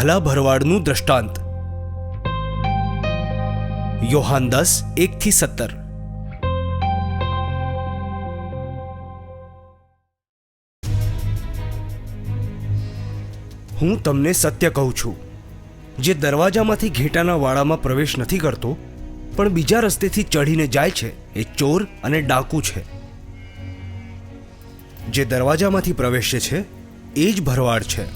ભલા ભરવાડનું દ્રષ્ટાંત. યોહાન 10:1-17. હું તમને સત્ય કહું છું, જે દરવાજામાંથી ઘેટાના વાડામાં પ્રવેશ નથી કરતો પણ બીજા રસ્તેથી ચઢીને જાય છે એ ચોર અને ડાકુ છે. જે દરવાજામાંથી પ્રવેશે છે એ જ ભરવાડ છે,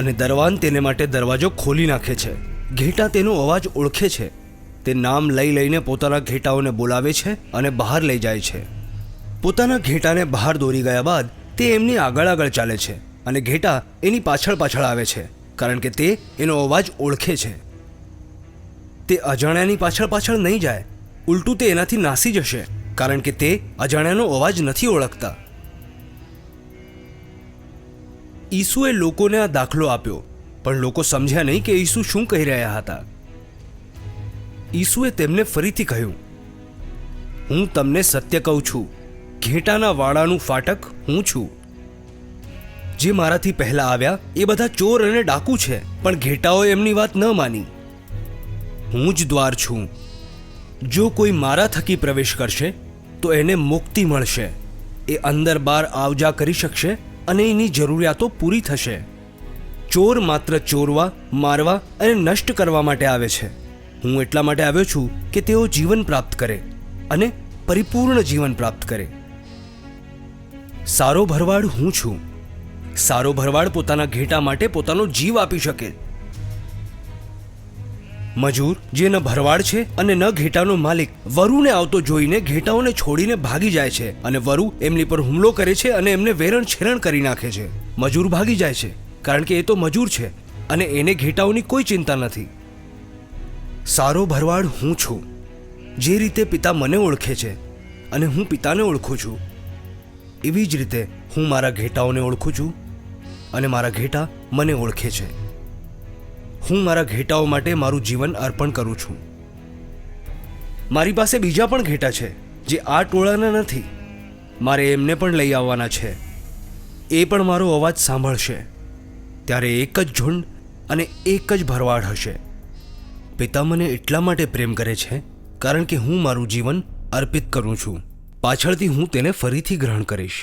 અને દરવાન તેને માટે દરવાજો ખોલી નાખે છે. ઘેટા તેનો અવાજ ઓળખે છે. તે નામ લઈ લઈને પોતાના ઘેટાઓને બોલાવે છે અને બહાર લઈ જાય છે. પોતાના ઘેટાને બહાર દોરી ગયા બાદ તે એમની આગળ આગળ ચાલે છે અને ઘેટા એની પાછળ પાછળ આવે છે, કારણ કે તે એનો અવાજ ઓળખે છે. તે અજાણ્યાની પાછળ પાછળ નહીં જાય, ઉલટું તે એનાથી નાસી જશે, કારણ કે તે અજાણ્યાનો અવાજ નથી ઓળખતા. ઈસુએ લોકોને આ દાખલો આપ્યો, પણ લોકો સમજ્યા નહીં કે ઈસુ શું કહી રહ્યા હતા. ઈસુએ તેમને ફરીથી કહ્યું, હું તમને સત્ય કહું છું, ઘેટાના વાડાનું ફાટક હું છું. જે મારાથી પહેલા આવ્યા એ બધા ચોર અને ડાકુ છે, પણ ઘેટાઓએ એમની વાત ન માની. હું જ દ્વાર છું. જો કોઈ મારા થકી પ્રવેશ કરશે તો એને મુક્તિ મળશે. એ અંદર બહાર આવજા કરી શકશે અને એની જરૂરિયાતો પૂરી થશે. ચોર માત્ર ચોરવા, મારવા અને નષ્ટ કરવા માટે આવે છે. હું એટલા માટે આવ્યો છું કે તેઓ જીવન પ્રાપ્ત કરે અને પરિપૂર્ણ જીવન પ્રાપ્ત કરે. સારો ભરવાડ હું છું. સારો ભરવાડ પોતાના ઘેટા માટે પોતાનો જીવ આપી શકે. મજૂર જે ન ભરવાડ છે અને ન ઘેટાનો માલિક વરુને આવતો જોઈને ઘેટાઓને છોડીને ભાગી જાય છે, અને વરુ એમની પર હુમલો કરે છે અને એમને વેરણ છેરણ કરી નાખે છે. મજૂર ભાગી જાય છે કારણ કે એ તો મજૂર છે અને એને ઘેટાઓની કોઈ ચિંતા નથી. સારો ભરવાડ હું છું. જે રીતે પિતા મને ઓળખે છે અને હું પિતાને ઓળખું છું, એવી જ રીતે હું મારા ઘેટાઓને ઓળખું છું અને મારા ઘેટા મને ઓળખે છે. હું મારા ઘેટાઓ માટે મારું જીવન અર્પણ કરું છું. મારી પાસે બીજા પણ ઘેટા છે જે આ ટોળાના નથી. મારે એમને પણ લઈ આવવાના છે. એ પણ મારો અવાજ સાંભળશે. ત્યારે એક જ ઝુંડ અને એક જ ભરવાડ હશે. પિતા મને એટલા માટે પ્રેમ કરે છે કારણ કે હું મારું જીવન અર્પિત કરું છું. પાછળથી હું તેને ફરીથી ગ્રહણ કરીશ.